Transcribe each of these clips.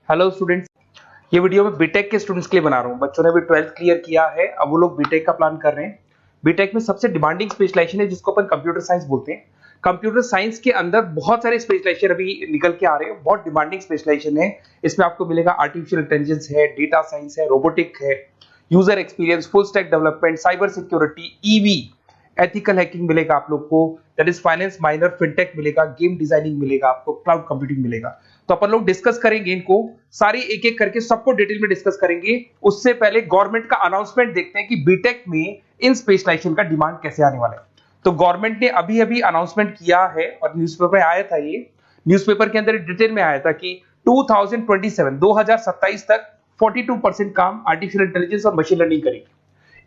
Hello students, ये video मैं BTech के स्टूडेंट्स के लिए बना रहा हूँ। बच्चों ने भी 12th क्लियर किया है, अब वो लोग बीटेक का प्लान कर रहे हैं। बीटेक में सबसे डिमांडिंग स्पेशलाइजेशन है जिसको अपन कंप्यूटर साइंस बोलते हैं। कंप्यूटर साइंस के अंदर बहुत सारे स्पेशलाइजेशन अभी निकल के आ रहे हैं, बहुत डिमांडिंग स्पेशलाइजेशन है। इसमें आपको मिलेगा आर्टिफिशियल इंटेलिजेंस है, डेटा साइंस है, रोबोटिक है, user experience, full stack development, cyber security, EV, ethical hacking मिलेगा आप लोग को, that is finance minor, fintech मिलेगा, गेम डिजाइनिंग मिलेगा आपको, क्लाउड कंप्यूटिंग मिलेगा। तो अपन लोग डिस्कस करेंगे इनको सारी एक एक करके, सबको डिटेल में डिस्कस करेंगे। उससे पहले गवर्नमेंट का अनाउंसमेंट देखते हैं कि बीटेक में इन स्पेशलाइजेशन का डिमांड कैसे आने वाला है। तो गवर्नमेंट ने अभी अभी अनाउंसमेंट किया है और न्यूज़पेपर में आया था, ये न्यूज़पेपर के अंदर डिटेल में आया था कि 2027 तक 42% काम आर्टिफिशियल इंटेलिजेंस और मशीन लर्निंग करेगी।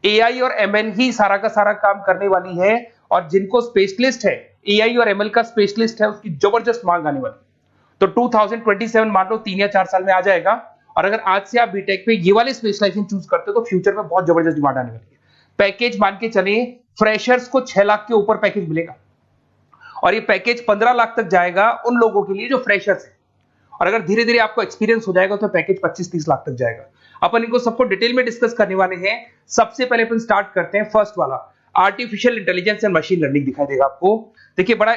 एआई और एमएल ही सारा का सारा काम करने वाली है, और जिनको स्पेशलिस्ट है, एआई और एमएल का स्पेशलिस्ट है, उसकी जबरदस्त मांग आने वाली है। तो 2027 मान लो 3 या 4 साल में आ जाएगा। और अगर आज से आप बीटेक पे ये वाले स्पेशलाइजेशन चूज करते हो तो फ्यूचर में बहुत जबरदस्त डिमांड आने वाली है। पैकेज मान के चले, फ्रेशर्स को 6 लाख के ऊपर पैकेज मिलेगा, और ये पैकेज 15 लाख तक जाएगा उन लोगों के लिए जो फ्रेशर्स है। और अगर धीरे धीरे आपको एक्सपीरियंस हो जाएगा तो पैकेज 25-30 लाख तक जाएगा। अपन इनको सबको डिटेल में डिस्कस करने वाले हैं। सबसे पहले अपन स्टार्ट करते हैं फर्स्ट वाला, artificial intelligence and machine learning दिखाई देगा आपको। देखिए, बड़ा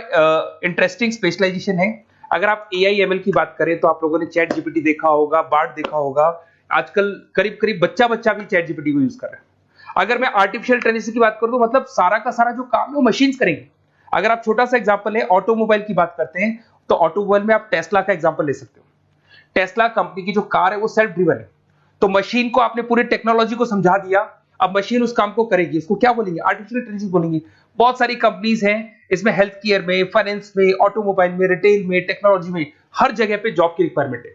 इंटरेस्टिंग स्पेशलाइजेशन है। अगर आप एआई एमएल की बात करें तो आप लोगों ने चैट जीपीटी देखा होगा, बार्ड देखा होगा। आजकल करीब करीब बच्चा भी चैट जीपीटी को यूज कर रहा है। अगर मैं आर्टिफिशियल इंटेलिजेंस की बात करूं तो मतलब सारा का सारा जो काम है वो मशीन्स करेंगे। अगर आप छोटा सा एग्जांपल है, ऑटोमोबाइल की बात करते हैं तो ऑटोमोबाइल में आप टेस्ला का एग्जांपल ले सकते हो। टेस्ला कंपनी की जो कार है वो सेल्फ ड्रिवन है। तो मशीन को आपने पूरी टेक्नोलॉजी को समझा दिया, अब मशीन उस काम को करेगी। इसको क्या बोलेंगे? आर्टिफिशियल इंटेलिजेंस बोलेंगे। बहुत सारी कंपनीज हैं इसमें, हेल्थ केयर में, फाइनेंस में, ऑटोमोबाइल में, रिटेल में, टेक्नोलॉजी में, हर जगह पे जॉब की रिक्वायरमेंट है।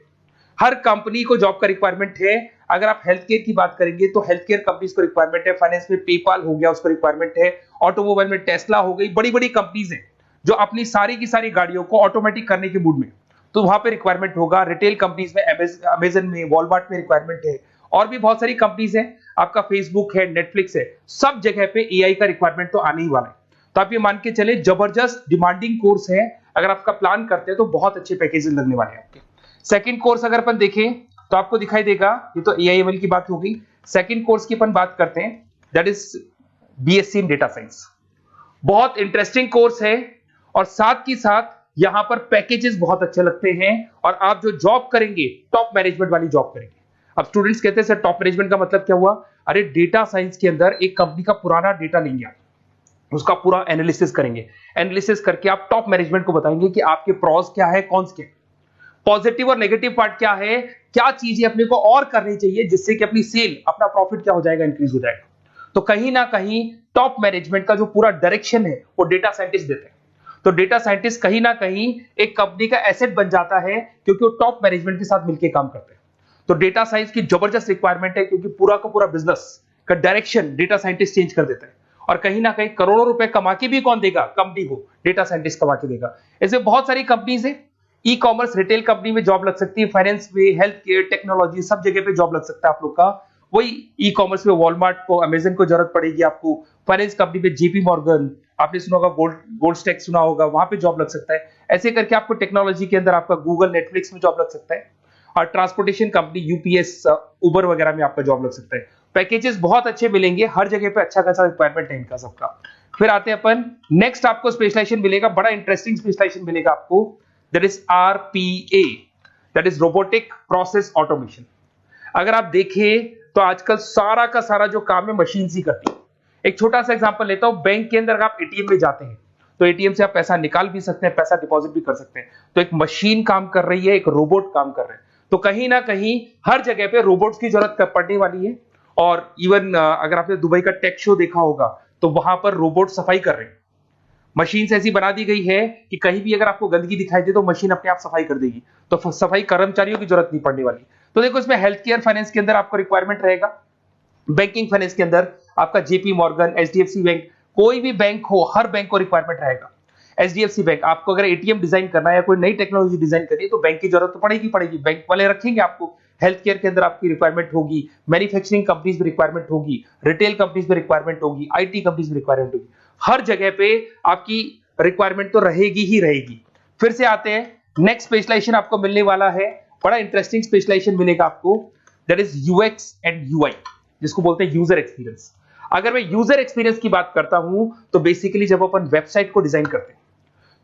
हर कंपनी को जॉब का रिक्वायरमेंट है। अगर आप हेल्थ केयर की बात करेंगे तो हेल्थ केयर कंपनीज को रिक्वायरमेंट है, फाइनेंस में पेपाल हो गया उसको रिक्वायरमेंट है, ऑटोमोबाइल में टेस्ला हो गई, बड़ी बड़ी कंपनीज हैं जो अपनी सारी की सारी गाड़ियों को ऑटोमेटिक करने के मूड में, तो वहां पे रिक्वायरमेंट होगा। रिटेल कंपनीज में अमेजन में, वॉलमार्ट में रिक्वायरमेंट है, और भी बहुत सारी कंपनीज हैं, आपका फेसबुक है, नेटफ्लिक्स है, सब जगह पे एआई का रिक्वायरमेंट तो आने ही वाला है। तो आप ये मान के चले जबरदस्त डिमांडिंग कोर्स है। अगर आपका प्लान करते हैं तो बहुत अच्छे पैकेजेस लगने वाले हैं आपके। सेकंड कोर्स अगर अपन देखें तो आपको दिखाई देगा, ये तो एआई एमएल की बात हो गई। सेकंड कोर्स की अपन बात करते हैं, that is BSc in data science. बहुत इंटरेस्टिंग कोर्स है, और साथ ही साथ यहां पर पैकेजेस बहुत अच्छे लगते हैं, और आप जो जॉब करेंगे टॉप मैनेजमेंट वाली जॉब करेंगे। अब स्टूडेंट्स कहते हैं सर टॉप मैनेजमेंट का मतलब क्या हुआ? अरे डेटा साइंस के अंदर एक कंपनी का पुराना डेटा लेंगे आप, उसका पूरा एनालिसिस करेंगे, एनालिसिस करके आप टॉप मैनेजमेंट को बताएंगे कि आपके प्रॉस क्या है, कॉन्स क्या है, पॉजिटिव और नेगेटिव पार्ट क्या है, क्या चीजें अपने को और करनी चाहिए जिससे कि अपनी सेल, अपना प्रॉफिट क्या हो जाएगा, इंक्रीज हो जाएगा। तो कहीं ना कहीं टॉप मैनेजमेंट का जो पूरा डायरेक्शन है वो डेटा साइंटिस्ट देते हैं। तो डेटा साइंटिस्ट कहीं ना कहीं एक कंपनी का एसेट बन जाता है, क्योंकि वो टॉप मैनेजमेंट के साथ मिलकर काम करते हैं। तो डेटा साइंस की जबरदस्त रिक्वायरमेंट है, क्योंकि पूरा का पूरा बिजनेस का डायरेक्शन डेटा साइंटिस्ट चेंज कर देता है। और कहीं ना कहीं करोड़ों रुपए कमा के भी कौन देगा? कंपनी को डेटा साइंटिस्ट कमा के देगा। ऐसे बहुत सारी कंपनीज है, ई कॉमर्स, रिटेल कंपनी में जॉब लग सकती है, फाइनेंस में, हेल्थ केयर, टेक्नोलॉजी, सब जगह पे जॉब लग सकता है आप लोग का। वही ई कॉमर्स में वॉलमार्ट को, अमेजन को जरूरत पड़ेगी आपको। फाइनेंस कंपनी में जेपी मॉर्गन, आपने सुना होगा, गोल्ड स्टैक सुना होगा, वहां पे जॉब लग सकता है। ऐसे करके आपको टेक्नोलॉजी के अंदर आपका गूगल, नेटफ्लिक्स में जॉब लग सकता है। और ट्रांसपोर्टेशन कंपनी, यूपीएस, उबर वगैरह में आपका जॉब लग सकता है। पैकेजेस बहुत अच्छे मिलेंगे, हर जगह पे अच्छा खासा रिक्वायरमेंट है इनका सबका। फिर आते हैं अपन नेक्स्ट, आपको स्पेशलाइजेशन मिलेगा, बड़ा इंटरेस्टिंग स्पेशलाइजेशन मिलेगा आपको, that is RPA, that is robotic process automation. अगर आप देखें तो आजकल सारा का सारा जो काम है मशीन ही करती है। एक छोटा सा एग्जांपल लेता हूं, बैंक के अंदर अगर आप एटीएम में जाते हैं तो एटीएम से आप पैसा निकाल भी सकते हैं, पैसा डिपॉजिट भी कर सकते हैं। तो एक मशीन काम कर रही है, एक रोबोट काम कर रहे हैं। तो कहीं ना कहीं हर जगह पे रोबोट्स की जरूरत पड़ने वाली है। और इवन अगर आपने दुबई का टेक शो देखा होगा तो वहां पर रोबोट सफाई कर रहे हैं। मशीन ऐसी बना दी गई है कि कहीं भी अगर आपको गंदगी दिखाई दे तो मशीन अपने आप सफाई कर देगी, तो सफाई कर्मचारियों की जरूरत नहीं पड़ने वाली। तो देखो, इसमें हेल्थ केयर, फाइनेंस के अंदर आपको रिक्वायरमेंट रहेगा, बैंकिंग फाइनेंस के अंदर आपका जेपी मॉर्गन, एचडीएफसी बैंक, कोई भी बैंक हो, हर बैंक को रिक्वायरमेंट रहेगा। एचडीएफसी बैंक, आपको अगर एटीएम डिजाइन करना है या कोई नई टेक्नोलॉजी डिजाइन करनी है तो बैंक की जरूरत तो पड़ेगी, बैंक वाले रखेंगे आपको। हेल्थ केयर के अंदर आपकी रिक्वायरमेंट होगी, मैन्युफैक्चरिंग कंपनीज में रिक्वायरमेंट होगी, रिटेल कंपनीज में रिक्वायरमेंट होगी, आईटी कंपनीज में रिक्वायरमेंट होगी। हर जगह पे आपकी रिक्वायरमेंट तो रहेगी ही रहेगी। फिर से आते हैं, नेक्स्ट स्पेशलाइजेशन आपको मिलने वाला है बड़ा इंटरेस्टिंग स्पेशलाइजेशन मिलेगा आपको, that is UX and UI, जिसको बोलते हैं यूजर एक्सपीरियंस। अगर मैं यूजर एक्सपीरियंस की बात करता हूं तो बेसिकली जब अपन वेबसाइट को डिजाइन करते हैं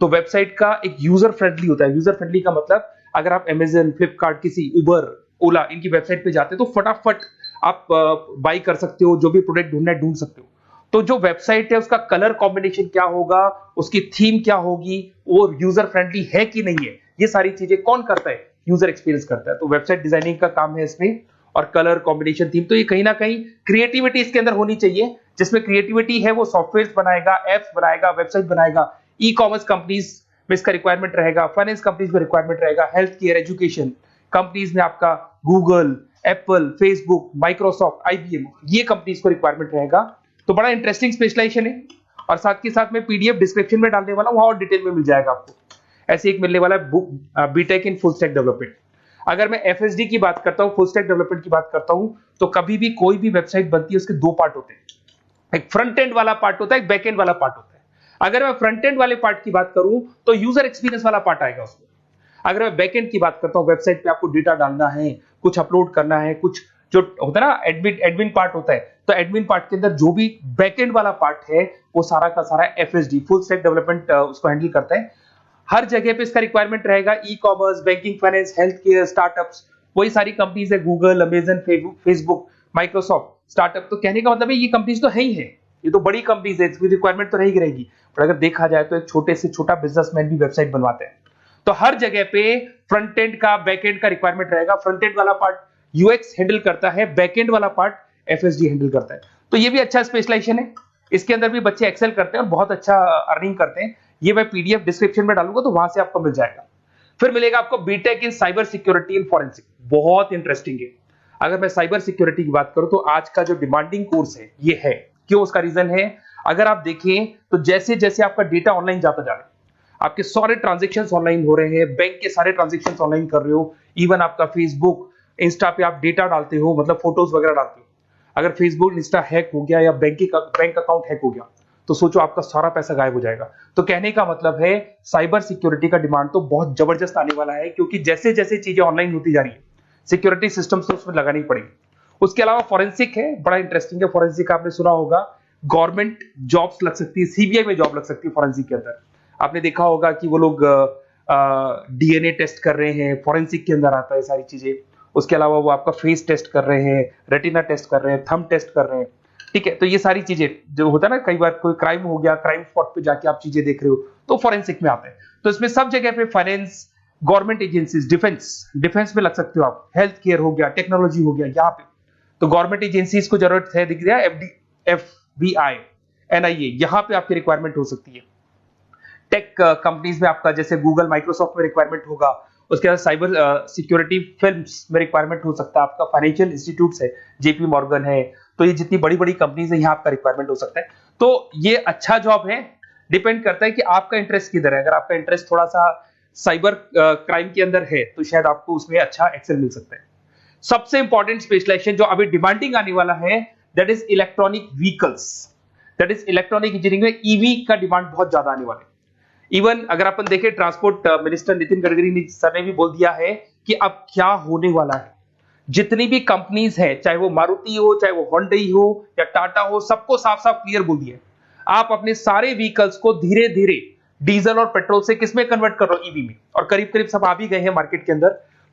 तो वेबसाइट का एक यूजर फ्रेंडली होता है। यूजर फ्रेंडली का मतलब अगर आप अमेजन, फ्लिपकार्ट, किसी उबर, ओला इनकी वेबसाइट पे जाते हैं तो फटाफट आप बाई कर सकते हो, जो भी प्रोडक्ट ढूंढना है ढूंढ सकते हो। तो जो वेबसाइट है उसका कलर कॉम्बिनेशन क्या होगा, उसकी थीम क्या होगी, वो यूजर फ्रेंडली है कि नहीं है, ये सारी चीजें कौन करता है, यूजर एक्सपीरियंस करता है। तो वेबसाइट डिजाइनिंग का काम है इसमें, और कलर कॉम्बिनेशन, थीम, तो ये कहीं ना कहीं क्रिएटिविटी इसके अंदर होनी चाहिए। जिसमें क्रिएटिविटी है वो सॉफ्टवेयर बनाएगा, एप्स बनाएगा, वेबसाइट बनाएगा। ई कॉमर्स कंपनीज में इसका रिक्वायरमेंट रहेगा, फाइनेंस कंपनीज में रिक्वायरमेंट रहेगा, हेल्थ केयर, एजुकेशन कंपनीज में आपका Google, Apple, Facebook, Microsoft, IBM, ये कंपनीज को रिक्वायरमेंट रहेगा। तो बड़ा इंटरेस्टिंग स्पेशलाइजेशन है, और साथ के साथ में पीडीएफ डिस्क्रिप्शन में डालने वाला हूं, वहां और डिटेल में मिल जाएगा आपको। ऐसे एक मिलने वाला है book, BTech in full stack development. अगर मैं एफएसडी की बात करता हूं, फुल स्टैक डेवलपमेंट की बात करता हूं, तो कभी भी कोई भी वेबसाइट बनती है उसके दो पार्ट होते हैं, एक फ्रंट एंड वाला पार्ट होता है, एक बैक एंड वाला पार्ट होता है। अगर मैं फ्रंट एंड वाले पार्ट की बात करूं तो यूजर एक्सपीरियंस वाला पार्ट आएगा उसमें। अगर मैं बैक एंड की बात करता हूं, वेबसाइट पे आपको डेटा डालना है, कुछ अपलोड करना है, कुछ जो होता है ना एडमिन पार्ट होता है, तो एडमिन पार्ट के अंदर जो भी बैक एंड वाला पार्ट है वो सारा का सारा एफएसडी, फुल स्टैक डेवलपमेंट, उसको हैंडल करता है। हर जगह पे इसका रिक्वायरमेंट रहेगा। E commerce, banking, finance, health care, startups, वही सारी कंपनीज है, Google, Amazon, Facebook, Microsoft, startup. तो कहने का मतलब है ये कंपनीज तो है ही है, ये तो बड़ी कंपनीज है, इसकी रिक्वायरमेंट तो रहेगी। पर अगर देखा जाए तो एक छोटे से छोटा बिजनेसमैन भी वेबसाइट बनवाते हैं। तो हर जगह पे फ्रंट एंड का, बैक एंड का रिक्वायरमेंट रहेगा। फ्रंट एंड वाला पार्ट यूएक्स हैंडल करता है, बैक एंड वाला पार्ट एफएसडी हैंडल करता है। तो ये भी अच्छा स्पेशलाइजेशन है, इसके अंदर भी बच्चे एक्सेल करते हैं और बहुत अच्छा अर्निंग करते हैं। ये मैं पीडीएफ डिस्क्रिप्शन में डालूंगा तो वहां से आपको मिल जाएगा। फिर मिलेगा आपको BTech in cyber security and forensic, बहुत इंटरेस्टिंग है। अगर मैं साइबर सिक्योरिटी की बात करूं तो आज का जो डिमांडिंग कोर्स है ये है। क्यों? उसका रीजन है, अगर आप देखें तो जैसे जैसे आपका डेटा ऑनलाइन जाता जा रहा है, आपके सारे ट्रांजेक्शंस ऑनलाइन हो रहे हैं, बैंक के सारे ट्रांजेक्शंस ऑनलाइन कर रहे हो, इवन आपका फेसबुक, इंस्टा पे आप डेटा डालते हो, मतलब फोटोज वगैरह डालते हो। अगर फेसबुक, इंस्टा हैक हो गया या बैंक अकाउंट हैक हो गया तो सोचो आपका सारा पैसा गायब हो जाएगा। तो कहने का मतलब है साइबर सिक्योरिटी का डिमांड तो बहुत जबरदस्त आने वाला है, क्योंकि जैसे जैसे चीजें ऑनलाइन होती जा रही है सिक्योरिटी सिस्टम्स तो उसमें लगानी पड़ेगी। उसके अलावा फॉरेंसिक है, बड़ा इंटरेस्टिंग है। फॉरेंसिक आपने सुना होगा, गवर्नमेंट जॉब्स लग सकती है, सीबीआई में जॉब लग सकती है फॉरेंसिक के अंदर। आपने देखा होगा कि वो लोग डीएनए टेस्ट कर रहे हैं, फॉरेंसिक के अंदर आता है सारी चीजें। उसके अलावा वो आपका फेस टेस्ट कर रहे हैं, रेटिना टेस्ट कर रहे हैं, थंब टेस्ट कर रहे हैं, ठीक है। तो ये सारी चीजें जो होता है ना, कई बार कोई क्राइम हो गया, क्राइम स्पॉट पे जाके आप चीजें देख रहे हो तो फॉरेंसिक में आता है। तो इसमें सब जगह पे फाइनेंस, गवर्नमेंट एजेंसीज, डिफेंस में लग सकते हो आप, हेल्थ केयर हो गया, टेक्नोलॉजी हो गया, यहाँ पे तो गवर्नमेंट एजेंसीज को जरूरत है, दिख रहा है, एफबीआई, एनआईए, यहाँ पे आपकी रिक्वायरमेंट हो सकती है। टेक कंपनीज में आपका जैसे गूगल, माइक्रोसॉफ्ट में रिक्वायरमेंट होगा। उसके बाद साइबर सिक्योरिटी फिल्म्स में रिक्वायरमेंट हो सकता है आपका, फाइनेंशियल इंस्टीट्यूट्स है, जेपी मॉर्गन है, तो ये जितनी बड़ी बड़ी कंपनीज है यहाँ आपका रिक्वायरमेंट हो सकता है। तो ये अच्छा जॉब है, डिपेंड करता है कि आपका इंटरेस्ट किधर है। अगर आपका इंटरेस्ट थोड़ा सा साइबर क्राइम के अंदर है तो शायद आपको उसमें अच्छा एक्सेल मिल सकता है। सबसे इंपॉर्टेंट स्पेशलाइजेशन जो अभी डिमांडिंग आने वाला है, that is electronic vehicles, that is electronic engineering में ईवी का डिमांड बहुत ज्यादा आने वाला है। इवन अगर अपन देखें, transport minister Nitin Gadkari sir ने भी बोल दिया है कि अब क्या होने वाला है, जितनी भी कंपनीज है, चाहे वो मारुति हो, चाहे वो होंडई हो या टाटा हो, सबको साफ साफ क्लियर बोल दिया, आप अपने सारे व्हीकल्स को धीरे धीरे डीजल और पेट्रोल से किसमें कन्वर्ट कर रहे हो, ईवी में। और करीब करीब सब आ भी गए हैं मार्केट के अंदर।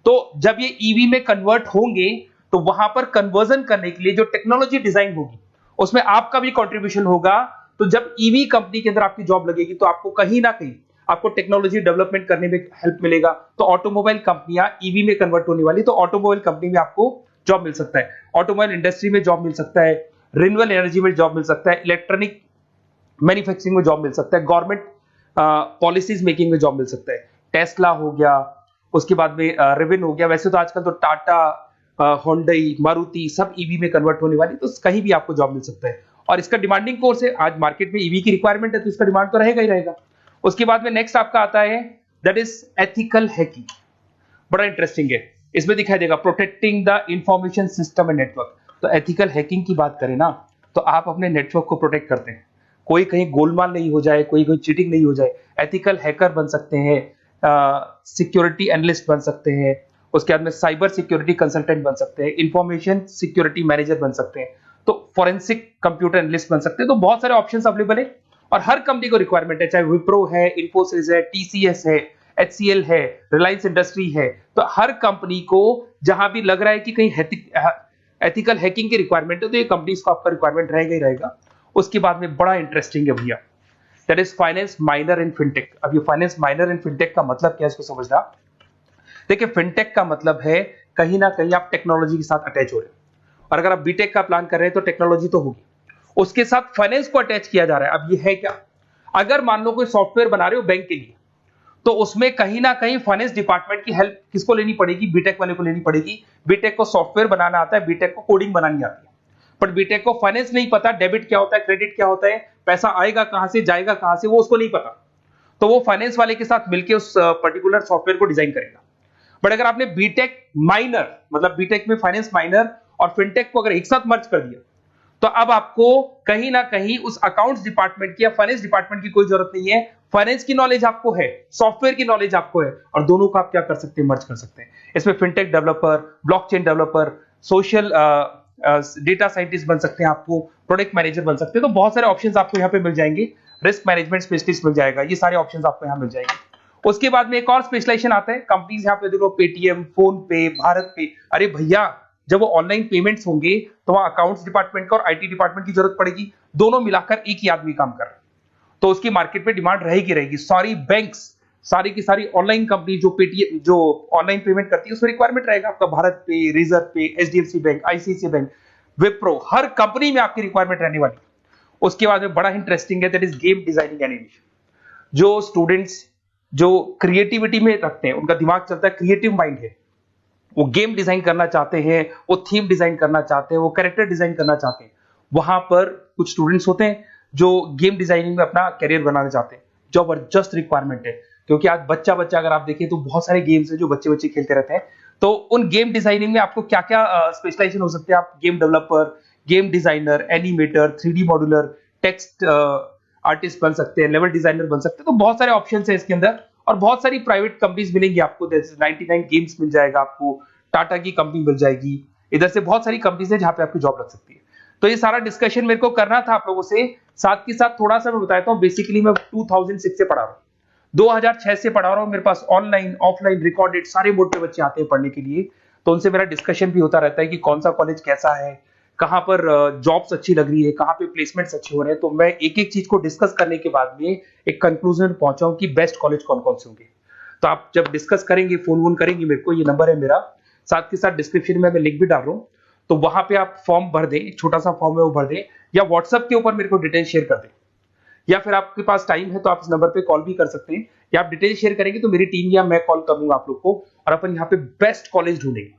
तो जब ये ईवी में कन्वर्ट होंगे तो वहां पर कन्वर्जन करने के लिए जो टेक्नोलॉजी डिजाइन होगी उसमें आपका भी कंट्रीब्यूशन होगा। तो जब ईवी कंपनी के अंदर आपकी जॉब लगेगी तो आपको कहीं ना कहीं आपको टेक्नोलॉजी डेवलपमेंट करने में हेल्प मिलेगा। तो ऑटोमोबाइल कंपनियां ईवी में कन्वर्ट होने वाली, तो ऑटोमोबाइल कंपनी में आपको जॉब मिल सकता है, ऑटोमोबाइल इंडस्ट्री में जॉब मिल सकता है, रिन्यूएबल एनर्जी में जॉब मिल सकता है, इलेक्ट्रॉनिक मैन्युफैक्चरिंग में जॉब मिल सकता है, गवर्नमेंट पॉलिसीज मेकिंग में जॉब मिल सकता है। टेस्ला हो गया, उसके बाद में रिविन हो गया। वैसे तो आजकल तो टाटा, होंडई, मारुति सब ईवी में कन्वर्ट होने वाली, तो कहीं भी आपको जॉब मिल सकता है। और इसका डिमांडिंग कोर्स है, आज मार्केट में ईवी की रिक्वायरमेंट है तो इसका डिमांड तो रहेगा ही रहेगा। उसके बाद में नेक्स्ट आपका आता है, दैट इज एथिकल हैकिंग, बड़ा इंटरेस्टिंग है। इसमें दिखाई देगा protecting the information system and network. तो एथिकल हैकिंग की बात करें ना, तो आप अपने नेटवर्क को प्रोटेक्ट करते हैं, कोई कहीं गोलमाल नहीं हो जाए, कोई चीटिंग नहीं हो जाए। एथिकल हैकर बन सकते हैं, सिक्योरिटी एनालिस्ट बन सकते हैं, उसके बाद में साइबर सिक्योरिटी कंसल्टेंट बन सकते हैं, इंफॉर्मेशन सिक्योरिटी मैनेजर बन सकते हैं, तो फोरेंसिक कंप्यूटर एनालिस्ट बन सकते हैं। तो बहुत सारे ऑप्शंस अवेलेबल है और हर कंपनी को रिक्वायरमेंट है, चाहे विप्रो है, इन्फोसिस है, टीसीएस है, एचसीएल है, रिलायंस इंडस्ट्री है। तो हर कंपनी को जहां भी लग रहा है कि कहीं एथिकल हैकिंग की रिक्वायरमेंट है तो ये कंपनीज को आपका रिक्वायरमेंट रहेगा ही रहेगा। उसके बाद में बड़ा इंटरेस्टिंग है भैया, that is finance minor in fintech. अब ये फाइनेंस माइनर इन फिनटेक का मतलब क्या है इसको समझना। देखिए फिनटेक का मतलब है कहीं ना कहीं आप टेक्नोलॉजी के साथ अटैच हो रहे हैं, और अगर आप बीटेक का प्लान कर रहे हैं तो टेक्नोलॉजी तो होगी, उसके साथ फाइनेंस को अटैच किया जा रहा है। अब ये है क्या, अगर मान लो कोई सॉफ्टवेयर बना रहे हो बैंक के लिए, तो उसमें कहीं ना कहीं फाइनेंस डिपार्टमेंट की हेल्प किसको लेनी पड़ेगी, बीटेक वाले को लेनी पड़ेगी। बीटेक को सॉफ्टवेयर बनाना आता है, बीटेक को कोडिंग बनानी आती है, पर बीटेक को फाइनेंस नहीं पता, डेबिट क्या होता है, क्रेडिट क्या होता है, पैसा आएगा कहां से जाएगा कहां से, वो उसको नहीं पता। तो वो फाइनेंस वाले के साथ मिलकर उस पर्टिकुलर सॉफ्टवेयर को डिजाइन करेगा। बट अगर आपने बीटेक माइनर मतलब बीटेक में फाइनेंस माइनर और फिनटेक को अगर एक साथ मर्ज कर दिया, तो अब आपको कहीं ना कहीं उस अकाउंट्स डिपार्टमेंट की या फाइनेंस डिपार्टमेंट की कोई जरूरत नहीं है। फाइनेंस की नॉलेज आपको है, सॉफ्टवेयर की नॉलेज आपको है, और दोनों को आप क्या कर सकते हैं, मर्ज कर सकते हैं। इसमें fintech developer, blockchain developer, social data scientist बन सकते हैं, आपको प्रोडक्ट मैनेजर बन सकते हैं। तो बहुत सारे ऑप्शंस आपको यहाँ पे मिल जाएंगे, रिस्क मैनेजमेंट स्पेशलिस्ट मिल जाएगा, ये सारे ऑप्शंस आपको यहाँ मिल जाएंगे। उसके बाद में एक और स्पेशलाइजेशन आता है, कंपनीज यहाँ पे देखो पेटीएम, फोन पे, भारत पे। अरे भैया जब वो ऑनलाइन पेमेंट्स होंगे तो वहां अकाउंट्स डिपार्टमेंट का और आईटी डिपार्टमेंट की जरूरत पड़ेगी, दोनों मिलाकर एक ही आदमी काम कर रहा है, तो उसकी मार्केट में डिमांड रहेगी रहेगी। सारी बैंक्स, सारी की सारी ऑनलाइन कंपनी जो पेटीएम जो ऑनलाइन पेमेंट करती है उसमें रिक्वायरमेंट रहेगा आपका, भारत पे, Razorpay, HDFC bank, ICICI bank, Wipro, हर कंपनी में आपकी रिक्वायरमेंट रहने वाली। उसके बाद में बड़ा इंटरेस्टिंग है, that is game designing animation. जो स्टूडेंट्स जो क्रिएटिविटी में रखते हैं, उनका दिमाग चलता है, क्रिएटिव माइंड है, वो गेम डिजाइन करना चाहते हैं, वो थीम डिजाइन करना चाहते हैं, वो कैरेक्टर डिजाइन करना चाहते हैं, वहां पर कुछ स्टूडेंट्स होते हैं जो गेम डिजाइनिंग में अपना करियर बनाना चाहते हैं। जबरदस्त रिक्वायरमेंट है, क्योंकि आज बच्चा अगर आप देखें तो बहुत सारे गेम्स हैं जो बच्चे खेलते रहते हैं। तो उन गेम डिजाइनिंग में आपको क्या क्या स्पेशलाइजेशन हो सकते हैं, आप game developer, game designer, animator, 3D modular, text artist बन सकते हैं, लेवल डिजाइनर बन सकते हैं। तो बहुत सारे ऑप्शन है इसके अंदर, और बहुत सारी प्राइवेट कंपनीज मिलेंगी आपको, 99 गेम्स मिल जाएगा आपको, टाटा की कंपनी मिल जाएगी, इधर से बहुत सारी कंपनीज है जहां पे आपकी जॉब लग सकती है। तो ये सारा डिस्कशन मेरे को करना था आप लोगों से, साथ के साथ थोड़ा सा मैं बताता हूँ। बेसिकली मैं 2006 से पढ़ा रहा हूँ, 2006 से पढ़ा रहा हूँ, मेरे पास ऑनलाइन ऑफलाइन रिकॉर्डेड सारे मोड पे बच्चे आते हैं पढ़ने के लिए, तो उनसे मेरा डिस्कशन भी होता रहता है कि कौन सा कॉलेज कैसा है, कहां पर जॉब्स अच्छी लग रही है, कहां पे प्लेसमेंट्स अच्छे हो रहे हैं। तो मैं एक एक चीज को डिस्कस करने के बाद में एक कंक्लूजन पहुंचा हूं कि बेस्ट कॉलेज कौन कौन से होंगे। तो आप जब डिस्कस करेंगे, फोन वोन करेंगे मेरे को, ये नंबर है मेरा, साथ के साथ डिस्क्रिप्शन में मैं लिंक भी डाल रहा हूँ, तो वहां पे आप फॉर्म भर दें, एक छोटा सा फॉर्म है वो भर दें, या व्हाट्सएप के ऊपर मेरे को डिटेल शेयर कर दें, या फिर आपके पास टाइम है तो आप इस नंबर पे कॉल भी कर सकते हैं, या आप डिटेल शेयर करेंगे तो मेरी टीम या मैं कॉल करूंगा आप लोग को, और अपन यहाँ पे बेस्ट कॉलेज ढूंढेंगे।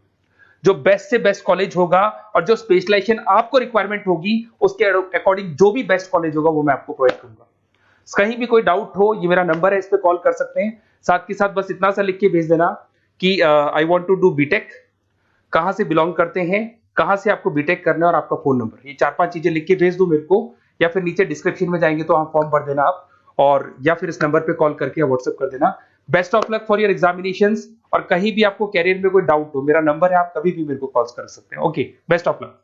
जो बेस्ट से बेस्ट कॉलेज होगा और जो स्पेशलाइजेशन आपको रिक्वायरमेंट होगी उसके अकॉर्डिंग जो भी बेस्ट कॉलेज होगा वो मैं आपको प्रोवाइड करूंगा। कहीं भी कोई डाउट हो, ये मेरा नंबर है, इस पे कॉल कर सकते हैं। साथ के साथ बस इतना सा लिख के भेज देना कि I want to do BTech, कहां से बिलोंग करते हैं, कहां से आपको बीटेक करना है, और आपका फोन नंबर, ये 4-5 चीजें लिख के भेज दो मेरे को, या फिर नीचे डिस्क्रिप्शन में जाएंगे तो आप फॉर्म भर देना आप, और या फिर इस नंबर पे कॉल करके या व्हाट्सएप कर देना। Best of luck for your examinations, और कहीं भी आपको कैरियर में कोई डाउट हो, मेरा नंबर है, आप कभी भी मेरे को कॉल कर सकते हैं। Okay, best of luck.